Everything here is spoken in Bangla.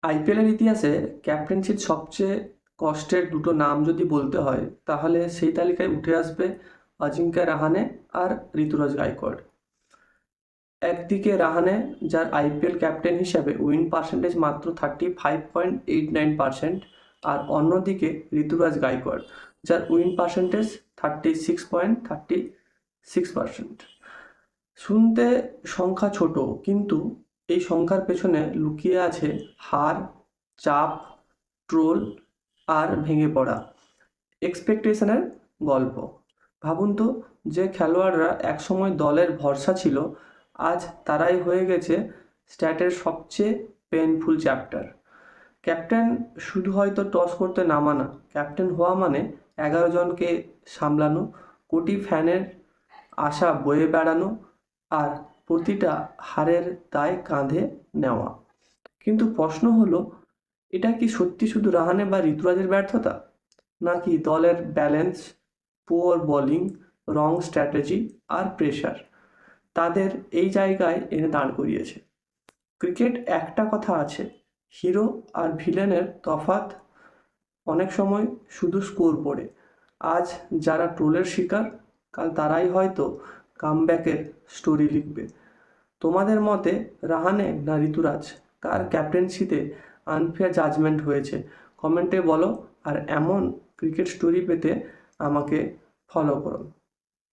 আইপিএলের ইতিহাসে ক্যাপ্টেন্সির সবচেয়ে কষ্টের দুটো নাম যদি বলতে হয় তাহলে সেই তালিকায় উঠে আসবে অজিঙ্ক্য রাহানে আর ঋতুরাজ গাইকোয়াড়। একদিকে রাহানে, যার আইপিএল ক্যাপ্টেন হিসাবে উইন পার্সেন্টেজ মাত্র 35.89%, আর অন্যদিকে ঋতুরাজ গাইকোয়াড়, যার উইন পার্সেন্টেজ 36.36%। শুনতে সংখ্যা ছোট, কিন্তু এই সংখ্যার পেছনে লুকিয়ে আছে হার, চাপ, ট্রোল আর ভেঙে পড়া এক্সপেকটেশনের গল্প। ভাবুন তো, যে খেলোয়াড়রা একসময় দলের ভরসা ছিল, আজ তারাই হয়ে গেছে স্ট্যাটের সবচেয়ে পেনফুল চ্যাপ্টার। ক্যাপ্টেন শুধু হয়তো টস করতে নামা না, ক্যাপ্টেন হওয়া মানে 11 জনকে সামলানো, কোটি ফ্যানের আশা বয়ে বেড়ানো, আর প্রতিটা হারের দায় কাঁধে নেওয়া। কিন্তু প্রশ্ন হলো, এটা কি সত্যি শুধু রাহানে বা ঋতুরাজের ব্যর্থতা, নাকি দলের ব্যালেন্স, পুয়ার বোলিং, রং স্ট্র্যাটেজি আর প্রেশার তাদের এই জায়গায় এনে দাঁড় করিয়েছে? ক্রিকেট একটা কথা আছে, হিরো আর ভিলেনের তফাৎ অনেক সময় শুধু স্কোর বোর্ডে। আজ যারা ট্রোলের শিকার, কাল তারাই হয়তো কামব্যাকের স্টোরি লিখবে। তোমাদের মতে রাহানে না ঋতুরাজ, কার ক্যাপ্টেন্সিতে আনফেয়ার জাজমেন্ট হয়েছে? কমেন্টে বলো। আর এমন ক্রিকেট স্টোরি পেতে আমাকে ফলো করো।